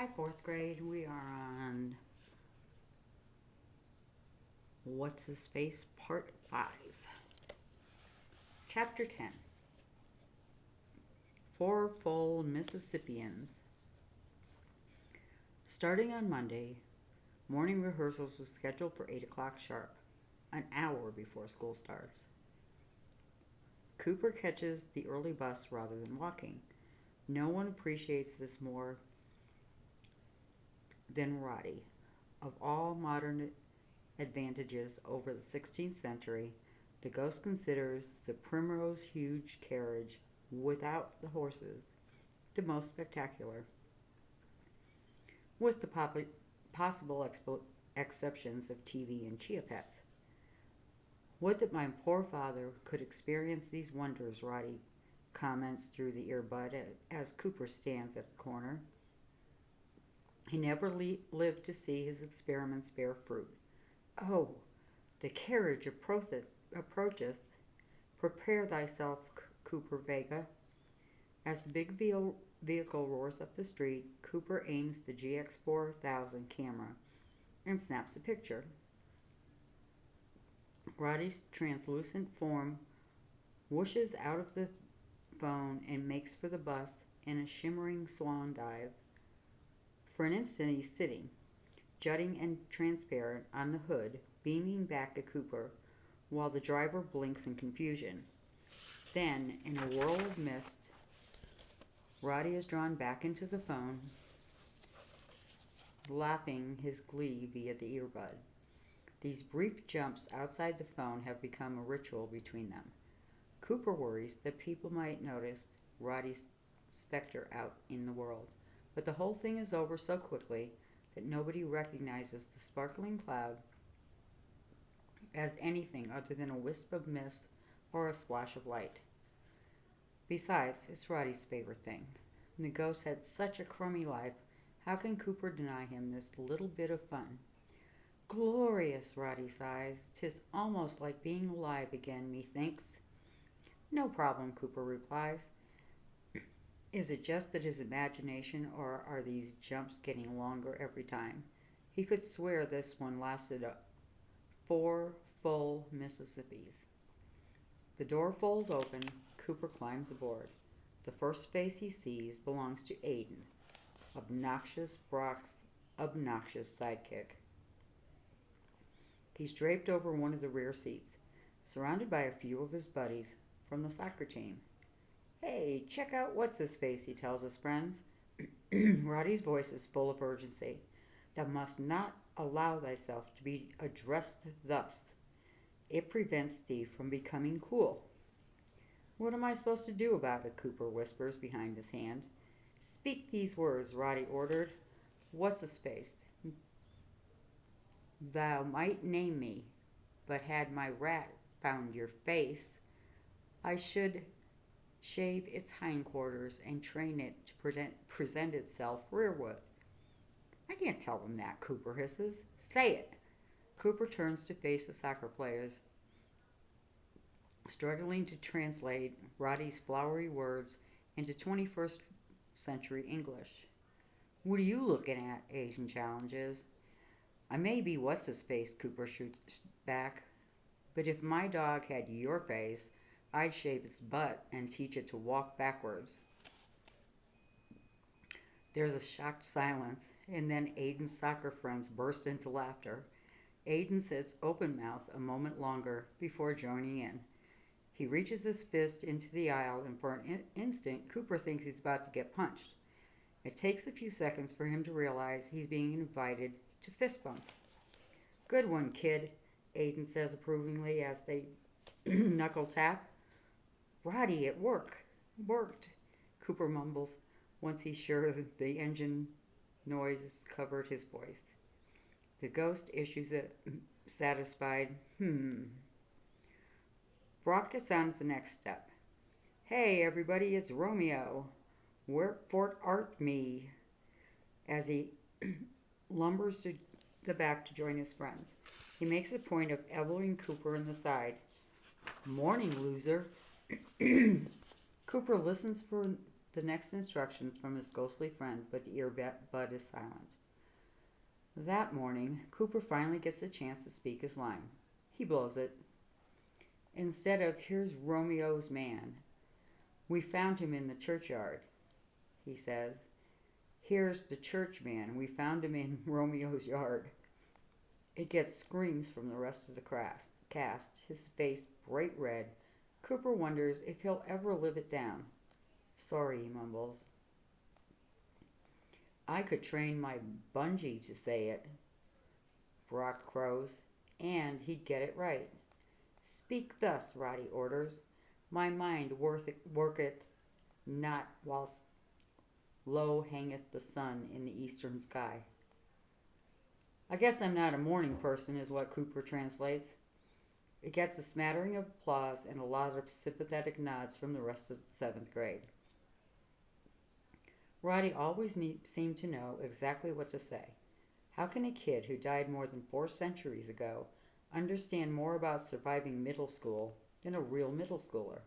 Hi, fourth grade. We are on Whatshisface Part 5. Chapter 10. Four Full Mississippians. Starting on Monday, morning rehearsals were scheduled for 8 o'clock sharp, an hour before school starts. Cooper catches the early bus rather than walking. No one appreciates this more than Roddy. Of all modern advantages over the 16th century, the Ghost considers the Primrose huge carriage without the horses the most spectacular, with the possible exceptions of TV and Chia Pets. Would that my poor father could experience these wonders, Roddy comments through the earbud as Cooper stands at the corner. He never lived to see his experiments bear fruit. Oh, the carriage approacheth. Prepare thyself, Cooper Vega. As the big vehicle roars up the street, Cooper aims the GX4000 camera and snaps a picture. Roddy's translucent form whooshes out of the phone and makes for the bus in a shimmering swan dive. For an instant he's sitting, jutting and transparent on the hood, beaming back at Cooper, while the driver blinks in confusion. Then, in a whirl of mist, Roddy is drawn back into the phone, laughing his glee via the earbud. These brief jumps outside the phone have become a ritual between them. Cooper worries that people might notice Roddy's specter out in the world, but the whole thing is over so quickly that nobody recognizes the sparkling cloud as anything other than a wisp of mist or a splash of light. Besides, it's Roddy's favorite thing. The ghost had such a crummy life. How can Cooper deny him this little bit of fun? Glorious, Roddy sighs. 'Tis almost like being alive again, methinks. No problem, Cooper replies. Is it just that his imagination, or are these jumps getting longer every time? He could swear this one lasted 4 full Mississippis. The door folds open. Cooper climbs aboard. The first face he sees belongs to Aiden, obnoxious Brock's obnoxious sidekick. He's draped over one of the rear seats, surrounded by a few of his buddies from the soccer team. Hey, check out Whatshisface, he tells his friends. Roddy's voice is full of urgency. Thou must not allow thyself to be addressed thus. It prevents thee from becoming cool. What am I supposed to do about it? Cooper whispers behind his hand. Speak these words, Roddy ordered. Whatshisface. Thou might name me, but had my rat found your face, I should shave its hindquarters and train it to present itself rearward. I can't tell them that, Cooper hisses. Say it. Cooper turns to face the soccer players, struggling to translate Roddy's flowery words into 21st century English. What are you looking at? Aiden challenges. I may be what's-his-face, Cooper shoots back, but if my dog had your face, I'd shave its butt and teach it to walk backwards. There's a shocked silence, and then Aiden's soccer friends burst into laughter. Aiden sits open-mouthed a moment longer before joining in. He reaches his fist into the aisle, and for an instant, Cooper thinks he's about to get punched. It takes a few seconds for him to realize he's being invited to fist bump. Good one, kid, Aiden says approvingly as they knuckle tap. Roddy, it worked, Cooper mumbles once he's sure that the engine noise covered his voice. The ghost issues a satisfied, Brock gets on to the next step. Hey, everybody, it's Romeo. Where Fort art me? As he lumbers to the back to join his friends. He makes a point of elbowing Cooper in the side. Morning, loser. Cooper listens for the next instructions from his ghostly friend, but the earbud is silent. That morning, Cooper finally gets a chance to speak his line. He blows it. Instead of, "Here's Romeo's man. We found him in the churchyard," he says. "Here's the church man. We found him in Romeo's yard." It gets screams from the rest of the cast, his face bright red. Cooper wonders if he'll ever live it down. "Sorry," he mumbles. "I could train my bungee to say it," Brock crows, and he'd get it right. "Speak thus," Roddy orders. "My mind worketh not whilst low hangeth the sun in the eastern sky." "I guess I'm not a morning person," is what Cooper translates. It gets a smattering of applause and a lot of sympathetic nods from the rest of the 7th grade. Roddy always seemed to know exactly what to say. How can a kid who died more than 4 centuries ago understand more about surviving middle school than a real middle schooler?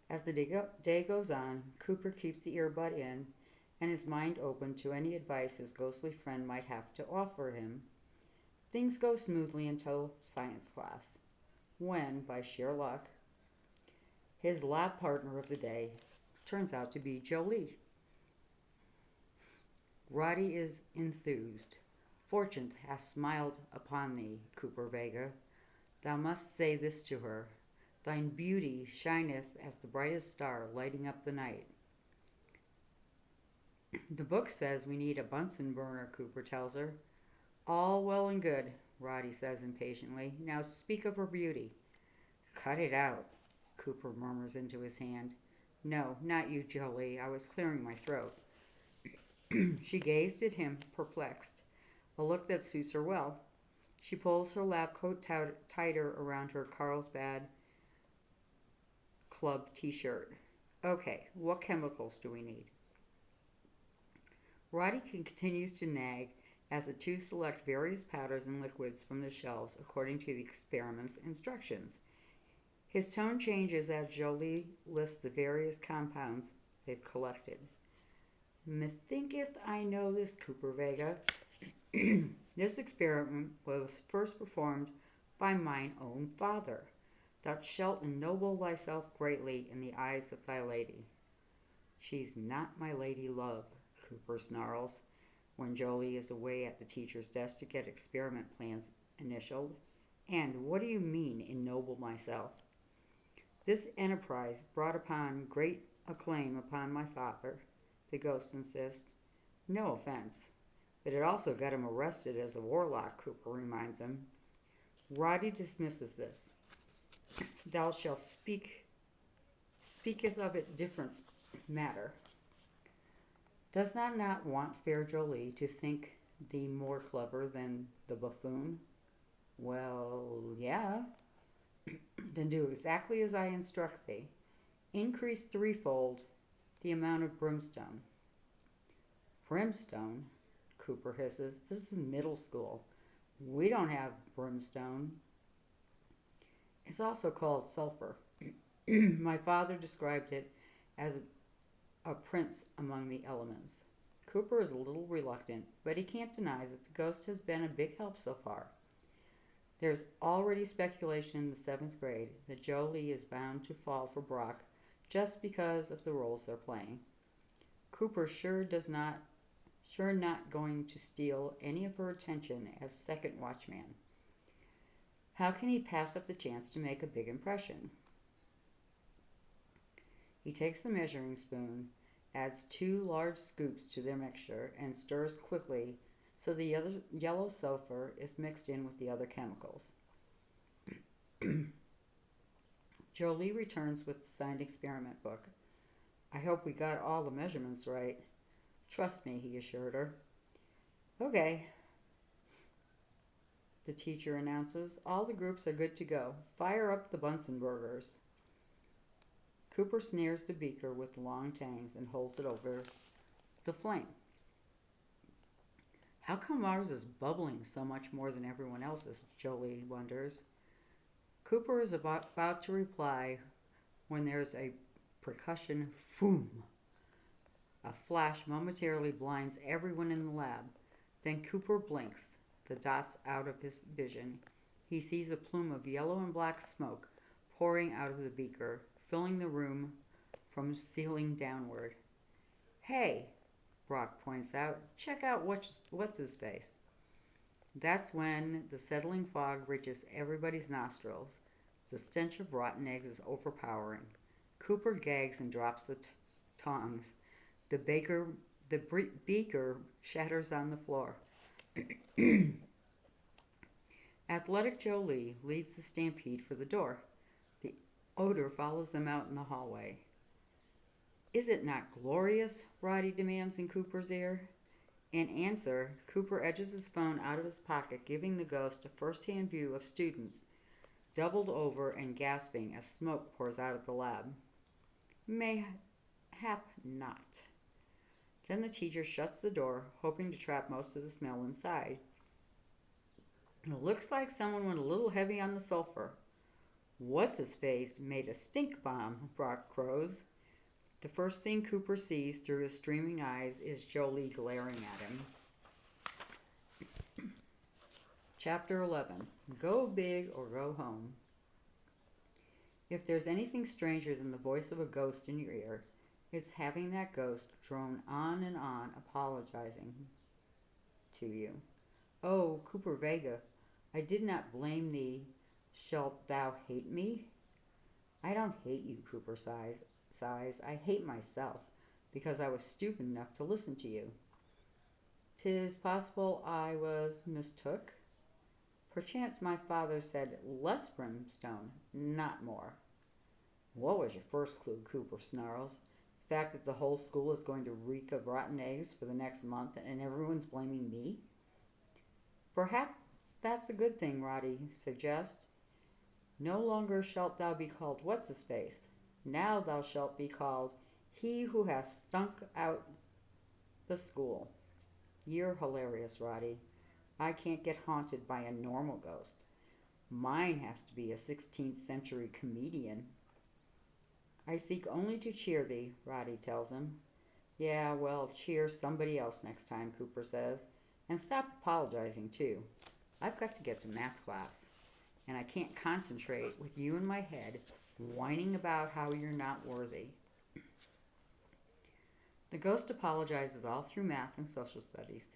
As the day goes on, Cooper keeps the earbud in and his mind open to any advice his ghostly friend might have to offer him. Things go smoothly until science class, when, by sheer luck, his lab partner of the day turns out to be Jolie. Roddy is enthused. "Fortune hath smiled upon thee, Cooper Vega. Thou must say this to her. Thine beauty shineth as the brightest star lighting up the night." "The book says we need a Bunsen burner," Cooper tells her. "All well and good," Roddy says impatiently. "Now speak of her beauty." "Cut it out," Cooper murmurs into his hand. "No, not you, Jolie. I was clearing my throat." She gazed at him, perplexed, a look that suits her well. She pulls her lab coat tighter around her Carlsbad Club t-shirt. "Okay, what chemicals do we need?" Roddy continues to nag as the two select various powders and liquids from the shelves according to the experiment's instructions. His tone changes as Jolie lists the various compounds they've collected. "Methinketh I know this, Cooper Vega. This experiment was first performed by mine own father. Thou shalt ennoble thyself greatly in the eyes of thy lady." "She's not my lady love," Cooper snarls, when Jolie is away at the teacher's desk to get experiment plans initialed. "And what do you mean, ennoble myself?" "This enterprise brought upon great acclaim upon my father," the ghost insists. "No offense, but it also got him arrested as a warlock," Cooper reminds him. Roddy dismisses this. "Thou shalt speaketh of it different matter. Does thou not want fair Jolie to think thee more clever than the buffoon?" "Well, yeah." "Then do exactly as I instruct thee. Increase threefold the amount of brimstone." "Brimstone?" Cooper hisses. "This is middle school. We don't have brimstone." "It's also called sulfur. My father described it as a prince among the elements." Cooper is a little reluctant, but he can't deny that the ghost has been a big help so far. There's already speculation in the 7th grade that Jolie is bound to fall for Brock just because of the roles they're playing. Cooper sure not going to steal any of her attention as second watchman. How can he pass up the chance to make a big impression? He takes the measuring spoon, adds 2 large scoops to their mixture, and stirs quickly so the yellow sulfur is mixed in with the other chemicals. Jolie returns with the signed experiment book. "I hope we got all the measurements right." "Trust me," he assured her. "Okay," the teacher announces. "All the groups are good to go. Fire up the Bunsen burgers." Cooper snares the beaker with the long tangs and holds it over the flame. How come ours is bubbling so much more than everyone else's? Jolie wonders. Cooper is about to reply when there's a percussion boom. flash momentarily blinds everyone in the lab. Then Cooper blinks, the dots out of his vision. He sees a plume of yellow and black smoke pouring out of the beaker, filling the room from ceiling downward. Hey, Brock points out, check out what's his face. That's when the settling fog reaches everybody's nostrils. The stench of rotten eggs is overpowering. Cooper gags and drops the tongs. The beaker shatters on the floor. Athletic Jolie leads the stampede for the door. The odor follows them out in the hallway. Is it not glorious? Roddy demands in Cooper's ear. In answer, Cooper edges his phone out of his pocket, giving the ghost a first-hand view of students, doubled over and gasping as smoke pours out of the lab. Mayhap not. Then the teacher shuts the door, hoping to trap most of the smell inside. It looks like someone went a little heavy on the sulfur. What's-his-face made a stink bomb, Brock crows. The first thing Cooper sees through his streaming eyes is Jolie glaring at him. Chapter 11. Go big or go home. If there's anything stranger than the voice of a ghost in your ear, it's having that ghost drone on and on, apologizing to you. Oh, Cooper Vega, I did not blame thee. Shalt thou hate me? I don't hate you, Cooper sighs. I hate myself, because I was stupid enough to listen to you. 'Tis possible I was mistook. Perchance my father said less brimstone, not more. What was your first clue? Cooper snarls. The fact that the whole school is going to reek of rotten eggs for the next month and everyone's blaming me? Perhaps that's a good thing, Roddy suggests. No longer shalt thou be called Whatshisface. Now thou shalt be called he who has stunk out the school. You're hilarious, Roddy. I can't get haunted by a normal ghost. Mine has to be a 16th century comedian. I seek only to cheer thee, Roddy tells him. Yeah, well, cheer somebody else next time, Cooper says. And stop apologizing, too. I've got to get to math class, and I can't concentrate with you in my head whining about how you're not worthy. The ghost apologizes all through math and social studies.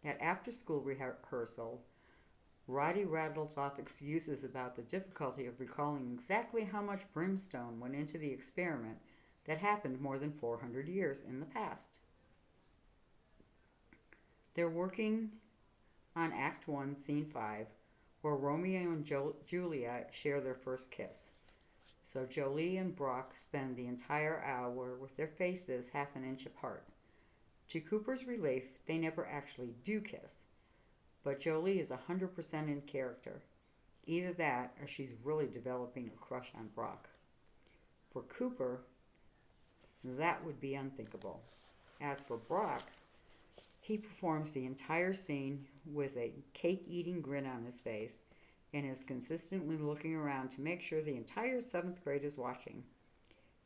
At after-school rehearsal, Roddy rattles off excuses about the difficulty of recalling exactly how much brimstone went into the experiment that happened more than 400 years in the past. They're working on Act 1, Scene 5, where Romeo and Juliet share their first kiss. So Jolie and Brock spend the entire hour with their faces half an inch apart. To Cooper's relief, they never actually do kiss. But Jolie is 100% in character. Either that, or she's really developing a crush on Brock. For Cooper, that would be unthinkable. As for Brock, he performs the entire scene with a cake-eating grin on his face and is consistently looking around to make sure the entire 7th grade is watching.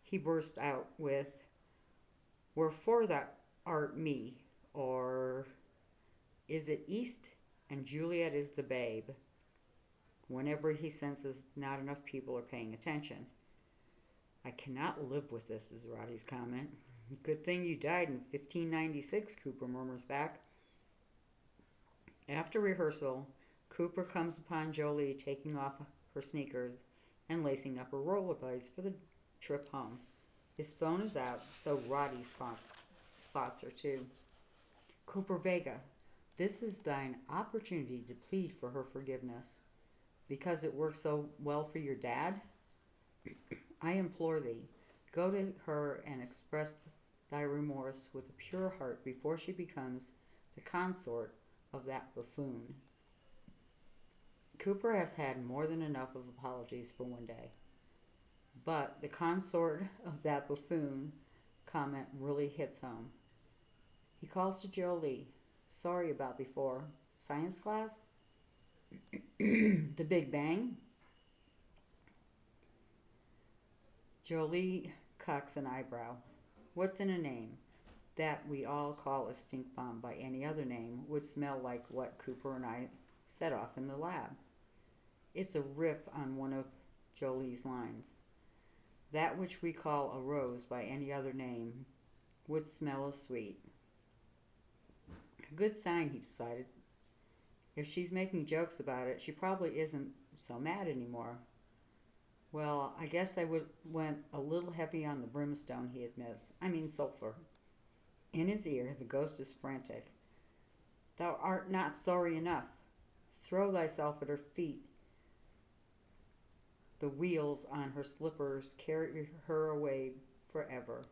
He burst out with, "Wherefore that art me," or "Is it East and Juliet is the babe," whenever he senses not enough people are paying attention. I cannot live with this, is Roddy's comment. Good thing you died in 1596, Cooper murmurs back. After rehearsal, Cooper comes upon Jolie taking off her sneakers and lacing up her rollerblades for the trip home. His phone is out, so Roddy spots her too. Cooper Vega, this is thine opportunity to plead for her forgiveness. Because it worked so well for your dad? I implore thee, go to her and express thy remorse with a pure heart before she becomes the consort of that buffoon. Cooper has had more than enough of apologies for one day. But the consort of that buffoon comment really hits home. He calls to Jolie. Sorry about before. Science class? The Big Bang? Jolie cocks an eyebrow. What's in a name? that we all call a stink bomb by any other name would smell like what Cooper and I set off in the lab. It's a riff on one of Jolie's lines. That which we call a rose by any other name would smell as sweet. A good sign, he decided. If she's making jokes about it, she probably isn't so mad anymore. Well, I guess went a little heavy on the brimstone, he admits. I mean sulfur. In his ear, the ghost is frantic. Thou art not sorry enough. Throw thyself at her feet. The wheels on her slippers carry her away forever.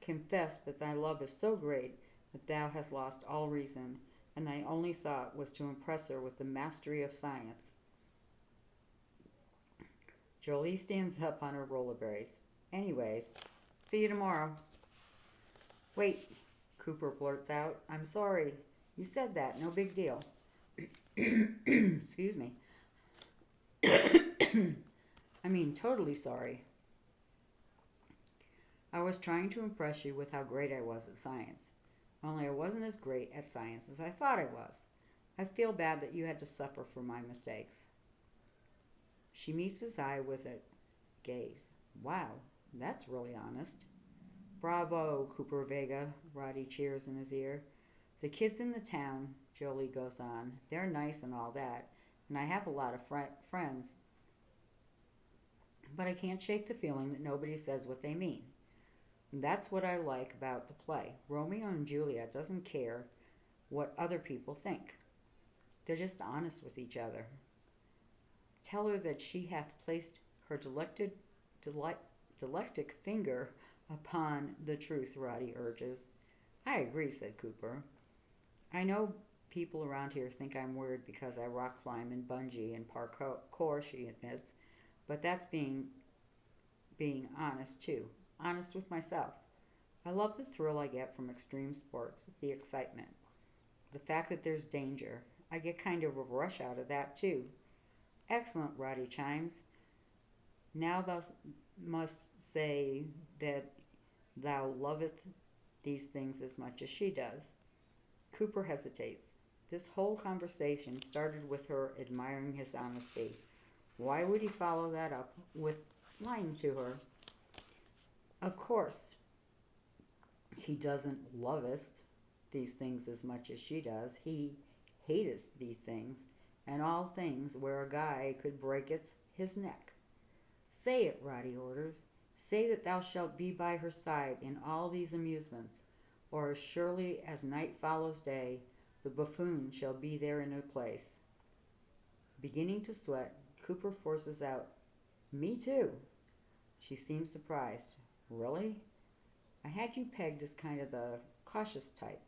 Confess that thy love is so great that thou hast lost all reason, and thy only thought was to impress her with the mastery of science. Jolie stands up on her rollerblades. Anyways, see you tomorrow. Wait, Cooper blurts out. I'm sorry. You said that. No big deal. Excuse me. I mean, totally sorry. I was trying to impress you with how great I was at science. Only I wasn't as great at science as I thought I was. I feel bad that you had to suffer for my mistakes. She meets his eye with a gaze. Wow, that's really honest. Bravo, Cooper Vega, Roddy cheers in his ear. The kids in the town, Jolie goes on, they're nice and all that, and I have a lot of friends. But I can't shake the feeling that nobody says what they mean. And that's what I like about the play. Romeo and Juliet doesn't care what other people think. They're just honest with each other. Tell her that she hath placed her delectic finger upon the truth, Roddy urges. I agree, said Cooper. I know people around here think I'm weird because I rock climb and bungee and parkour, she admits, but that's being honest too. Honest with myself. I love the thrill I get from extreme sports, the excitement, the fact that there's danger. I get kind of a rush out of that too. Excellent, Roddy chimes. Now thou must say that thou loveth these things as much as she does. Cooper hesitates. This whole conversation started with her admiring his honesty. Why would he follow that up with lying to her? Of course, he doesn't loveth these things as much as she does. He hateth these things, and all things where a guy could breaketh his neck. Say it, Roddy orders. Say that thou shalt be by her side in all these amusements, or as surely as night follows day, the buffoon shall be there in her place. Beginning to sweat, Cooper forces out, Me too. She seems surprised. Really? I had you pegged as kind of the cautious type.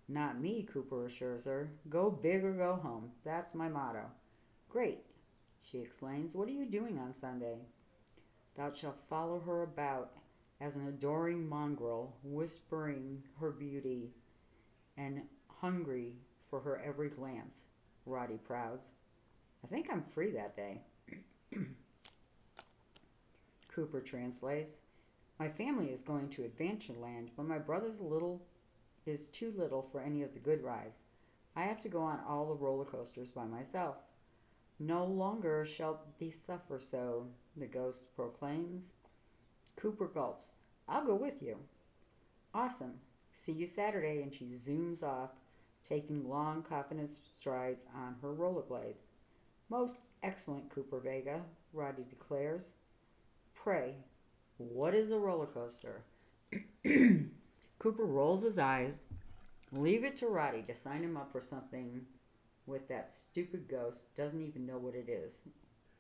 Not me, Cooper assures her. Go big or go home. That's my motto. Great, she explains. What are you doing on Sunday? Thou shalt follow her about as an adoring mongrel, whispering her beauty and hungry for her every glance, Roddy prouds. I think I'm free that day. Cooper translates. My family is going to Adventureland, but my brother's is too little for any of the good rides. I have to go on all the roller coasters by myself. No longer shall thee suffer so, the ghost proclaims. Cooper gulps. I'll go with you. Awesome. See you Saturday, and she zooms off, taking long, confident strides on her rollerblades. Most excellent, Cooper Vega, Roddy declares. Pray, what is a roller coaster? Cooper rolls his eyes. Leave it to Roddy to sign him up for something with that stupid ghost. Doesn't even know what it is.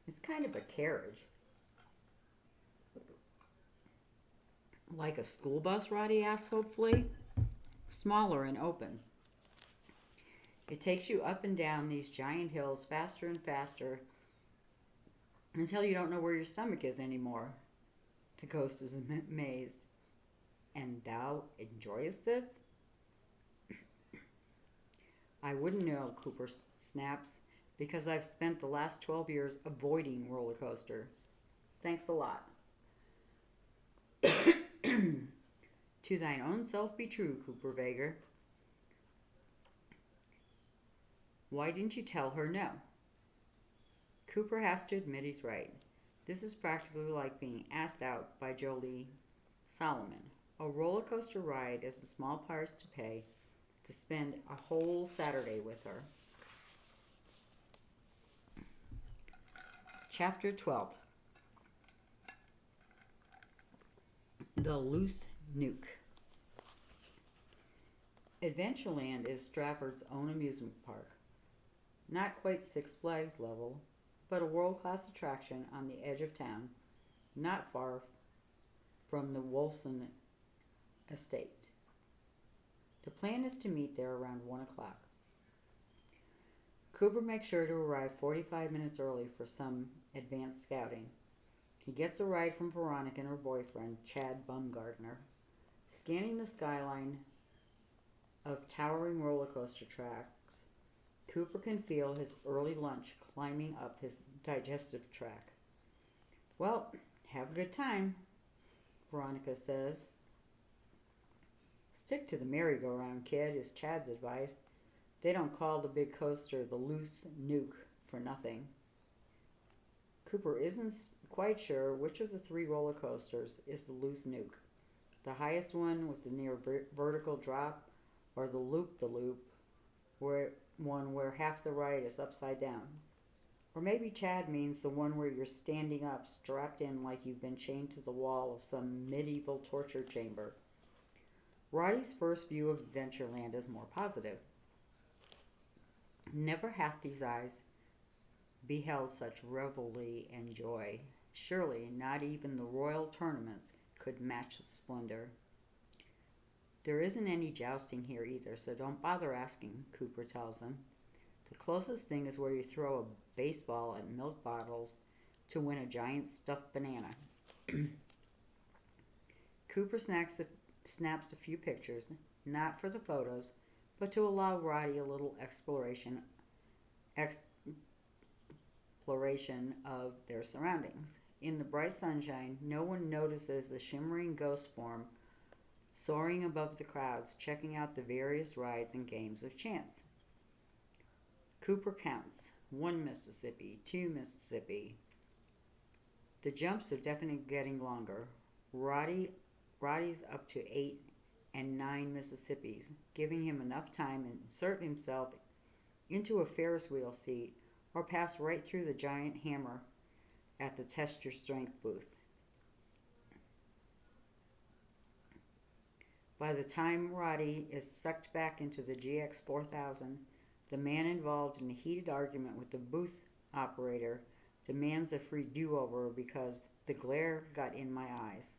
It's kind of a carriage. Like a school bus, Roddy asks hopefully. Smaller and open. It takes you up and down these giant hills faster and faster until you don't know where your stomach is anymore. The ghost is amazed. And thou enjoyest it? I wouldn't know, Cooper snaps, because I've spent the last 12 years avoiding roller coasters. Thanks a lot. To thine own self be true, Cooper Vager. Why didn't you tell her no? Cooper has to admit he's right. This is practically like being asked out by Jolie Solomon. A roller coaster ride is a small price to pay to spend a whole Saturday with her. Chapter 12. The Loose Nuke. Adventureland is Stratford's own amusement park. Not quite Six Flags level, but a world-class attraction on the edge of town, not far from the Wolfson estate. The plan is to meet there around 1 o'clock. Cooper makes sure to arrive 45 minutes early for some advanced scouting. He gets a ride from Veronica and her boyfriend, Chad Bumgardner. Scanning the skyline of towering roller coaster tracks, Cooper can feel his early lunch climbing up his digestive tract. Well, have a good time, Veronica says. Stick to the merry-go-round, kid, is Chad's advice. They don't call the big coaster the Loose Nuke for nothing. Cooper isn't quite sure which of the three roller coasters is the Loose Nuke. The highest one with the near vertical drop, or the Loop-the-Loop, where half the ride is upside down. Or maybe Chad means the one where you're standing up, strapped in like you've been chained to the wall of some medieval torture chamber. Roddy's first view of Adventureland is more positive. Never hath these eyes beheld such revelry and joy. Surely not even the royal tournaments could match the splendor. There isn't any jousting here either, so don't bother asking, Cooper tells him. The closest thing is where you throw a baseball at milk bottles to win a giant stuffed banana. Cooper snaps a few pictures, not for the photos, but to allow Roddy a little exploration of their surroundings. In the bright sunshine, no one notices the shimmering ghost form soaring above the crowds, checking out the various rides and games of chance. Cooper counts. 1 Mississippi, 2 Mississippi. The jumps are definitely getting longer. Roddy's up to 8 and 9 Mississippis, giving him enough time to insert himself into a Ferris wheel seat or pass right through the giant hammer at the Test Your Strength booth. By the time Roddy is sucked back into the GX 4000, the man involved in a heated argument with the booth operator demands a free do-over because the glare got in my eyes.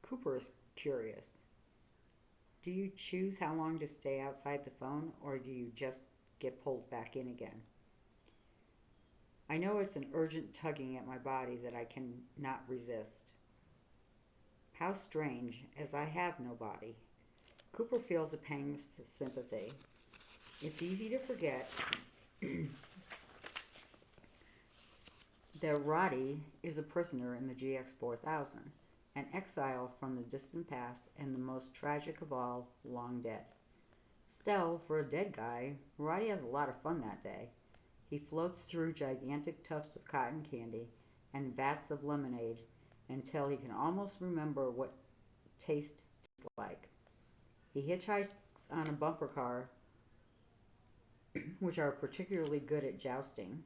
Cooper is curious. Do you choose how long to stay outside the phone, or do you just get pulled back in again? I know it's an urgent tugging at my body that I cannot resist. How strange, as I have no body. Cooper feels a pang of sympathy. It's easy to forget that Roddy is a prisoner in the GX 4000, an exile from the distant past and the most tragic of all, long dead. Still, for a dead guy, Roddy has a lot of fun that day. He floats through gigantic tufts of cotton candy and vats of lemonade until he can almost remember what taste tastes like. He hitchhikes on a bumper car, which are particularly good at jousting.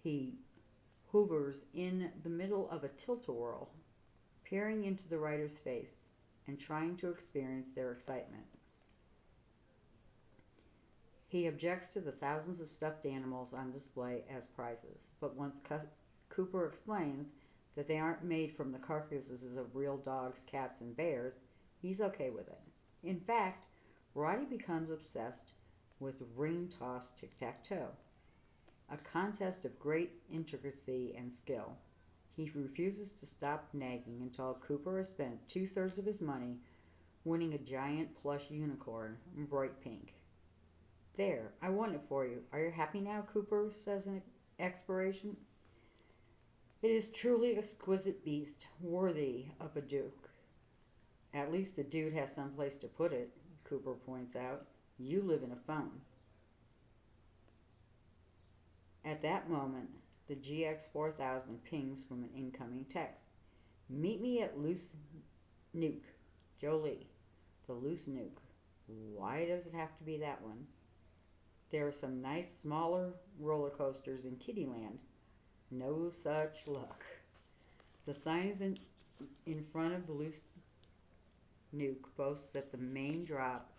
He hovers in the middle of a tilt-a-whirl, peering into the rider's face and trying to experience their excitement. He objects to the thousands of stuffed animals on display as prizes, but once Cooper explains that they aren't made from the carcasses of real dogs, cats, and bears, he's okay with it. In fact, Roddy becomes obsessed with ring-toss tic-tac-toe, a contest of great intricacy and skill. He refuses to stop nagging until Cooper has spent 2/3 of his money winning a giant plush unicorn, bright pink. There, I won it for you. Are you happy now, Cooper says in expiration. It is truly exquisite beast, worthy of a duke. At least the dude has some place to put it, Cooper points out. You live in a phone. At that moment, the GX 4000 pings from an incoming text. Meet me at Loose Nuke, Jolie. The Loose Nuke. Why does it have to be that one? There are some nice smaller roller coasters in Kittyland. No such luck. The sign is in front of the Loose Nuke boasts that the main drop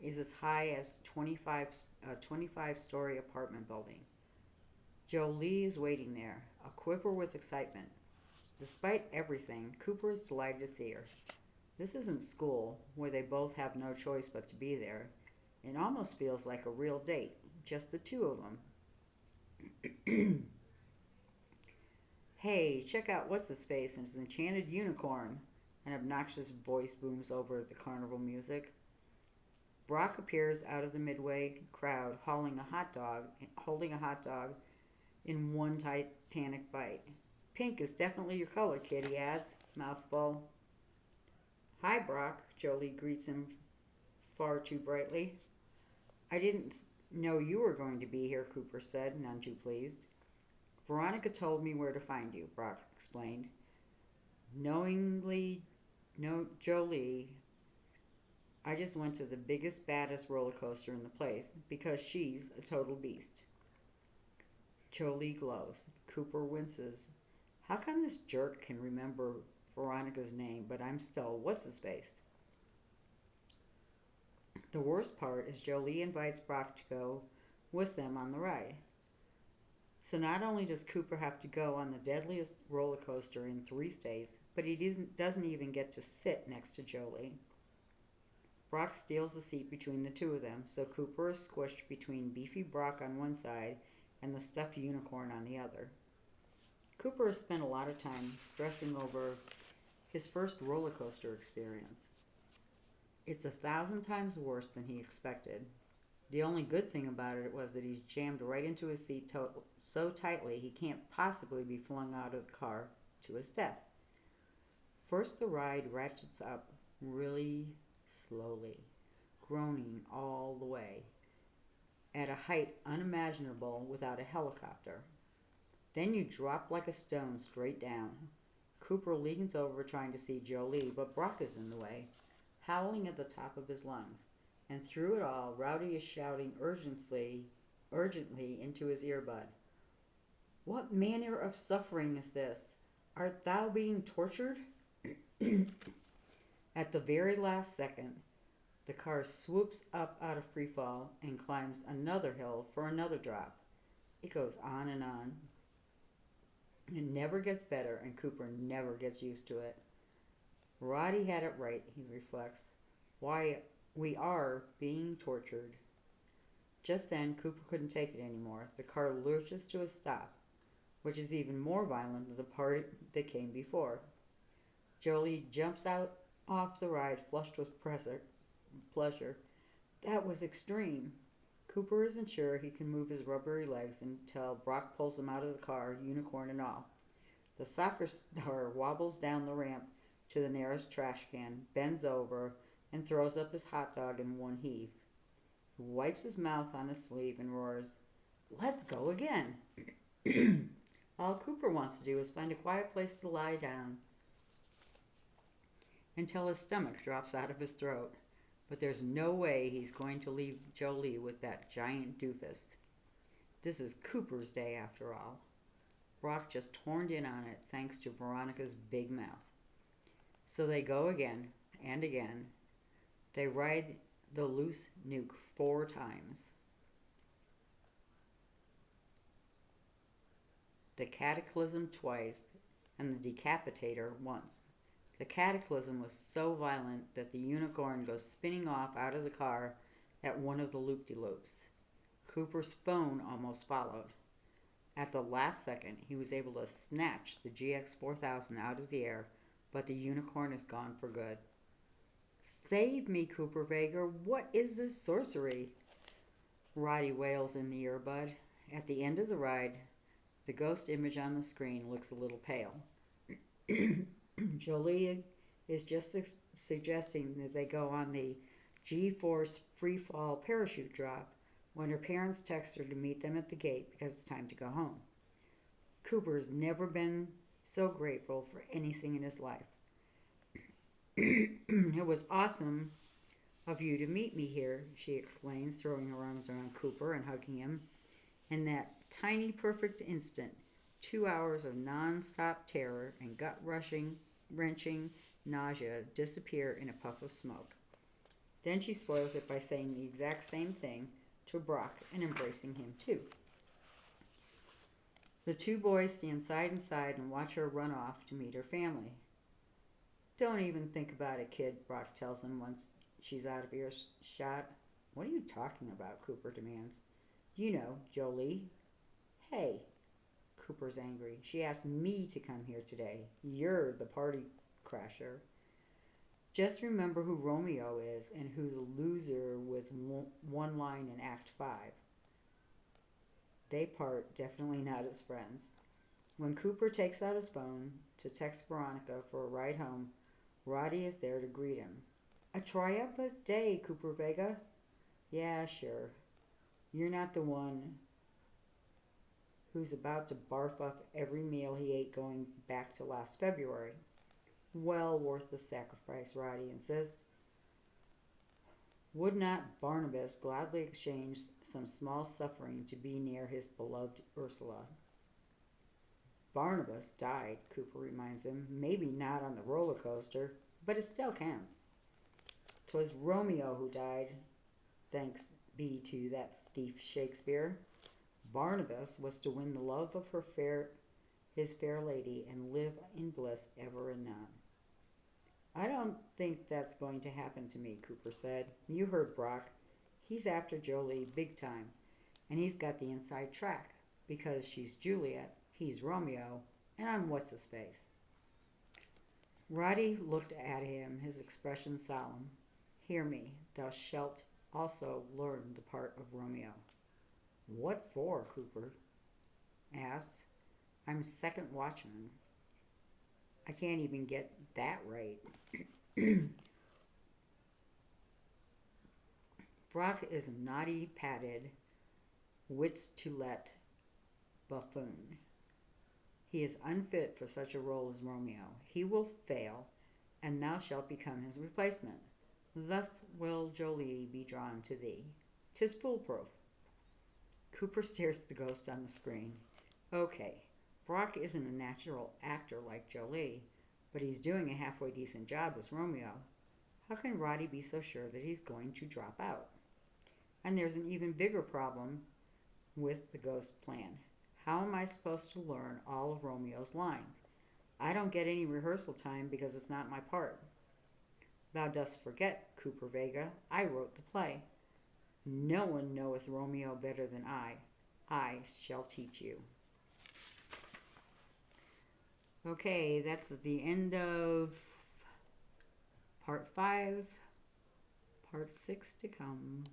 is as high as a 25-story apartment building. Jolie is waiting there, a quiver with excitement. Despite everything, Cooper is delighted to see her. This isn't school, where they both have no choice but to be there. It almost feels like a real date, just the two of them. Hey, check out Whatshisface and his enchanted unicorn. An obnoxious voice booms over the carnival music. Brock appears out of the midway crowd, holding a hot dog in one titanic bite. Pink is definitely your color, kid, he adds, mouthful. Hi, Brock, Jolie greets him far too brightly. I didn't know you were going to be here, Cooper said, none too pleased. Veronica told me where to find you, Brock explained. Jolie, I just went to the biggest, baddest roller coaster in the place because she's a total beast. Jolie glows. Cooper winces. How come this jerk can remember Veronica's name, but I'm still what's-his-face? The worst part is Jolie invites Brock to go with them on the ride. So not only does Cooper have to go on the deadliest roller coaster in 3 states, but he doesn't even get to sit next to Jolie. Brock steals a seat between the two of them, so Cooper is squished between beefy Brock on one side and the stuffed unicorn on the other. Cooper has spent a lot of time stressing over his first roller coaster experience. It's 1,000 times worse than he expected. The only good thing about it was that he's jammed right into his seat so tightly he can't possibly be flung out of the car to his death. First, the ride ratchets up really slowly, groaning all the way, at a height unimaginable without a helicopter. Then you drop like a stone straight down. Cooper leans over trying to see Jolie, but Brock is in the way, howling at the top of his lungs. And through it all, Rowdy is shouting urgently into his earbud. What manner of suffering is this? Art thou being tortured? At the very last second, the car swoops up out of freefall and climbs another hill for another drop. It goes on and on. It never gets better, and Cooper never gets used to it. Roddy had it right, he reflects. Why, we are being tortured. Just then, Cooper couldn't take it anymore. The car lurches to a stop, which is even more violent than the part that came before. Jolie jumps out off the ride, flushed with pleasure. That was extreme. Cooper isn't sure he can move his rubbery legs until Brock pulls him out of the car, unicorn and all. The soccer star wobbles down the ramp to the nearest trash can, bends over, and throws up his hot dog in one heave. He wipes his mouth on his sleeve and roars, "Let's go again!" All Cooper wants to do is find a quiet place to lie down until his stomach drops out of his throat. But there's no way he's going to leave Jolie with that giant doofus. This is Cooper's day after all. Brock just horned in on it thanks to Veronica's big mouth. So they go again and again. They ride the Loose Nuke 4 times. The Cataclysm twice, and the Decapitator once. The Cataclysm was so violent that the unicorn goes spinning off out of the car at one of the loop-de-loops. Cooper's phone almost followed. At the last second, he was able to snatch the GX 4000 out of the air, but the unicorn is gone for good. Save me, Cooper Vager. What is this sorcery? Roddy wails in the earbud. At the end of the ride, the ghost image on the screen looks a little pale. Jolie is just suggesting that they go on the G-Force free fall parachute drop when her parents text her to meet them at the gate because it's time to go home. Cooper's never been so grateful for anything in his life. It was awesome of you to meet me here, she explains, throwing her arms around Cooper and hugging him. In that tiny perfect instant, 2 hours of non-stop terror and gut-wrenching nausea disappear in a puff of smoke. Then she spoils it by saying the exact same thing to Brock and embracing him too. The two boys stand side and side and watch her run off to meet her family. Don't even think about it, kid, Brock tells him once she's out of earshot. What are you talking about? Cooper demands. You know, Jolie. Hey, Cooper's angry. She asked me to come here today. You're the party crasher. Just remember who Romeo is and who the loser with one line in Act 5. They part definitely not as friends. When Cooper takes out his phone to text Veronica for a ride home, Roddy is there to greet him. A triumphant day, Cooper Vega. Yeah, sure. You're not the one who's about to barf up every meal he ate going back to last February. Well worth the sacrifice, Roddy insists. Would not Barnabas gladly exchange some small suffering to be near his beloved Ursula? Barnabas died, Cooper reminds him. Maybe not on the roller coaster, but it still counts. 'Twas Romeo who died, thanks be to that thief Shakespeare. Barnabas was to win the love of his fair lady and live in bliss ever and none. I don't think that's going to happen to me, Cooper said. You heard Brock. He's after Jolie big time, and he's got the inside track, because she's Juliet, he's Romeo, and I'm Whatshisface. Roddy looked at him, his expression solemn. Hear me, thou shalt also learn the part of Romeo. What for? Cooper asked. I'm second watchman. I can't even get that right. Brock is a naughty, padded, wits-to-let buffoon. He is unfit for such a role as Romeo. He will fail, and thou shalt become his replacement. Thus will Jolie be drawn to thee. 'Tis foolproof. Cooper stares at the ghost on the screen. Okay, Brock isn't a natural actor like Jolie, but he's doing a halfway decent job as Romeo. How can Roddy be so sure that he's going to drop out? And there's an even bigger problem with the ghost plan. How am I supposed to learn all of Romeo's lines? I don't get any rehearsal time because it's not my part. Thou dost forget, Cooper Vega, I wrote the play. No one knoweth Romeo better than I. I shall teach you. Okay, that's the end of part 5. Part 6 to come.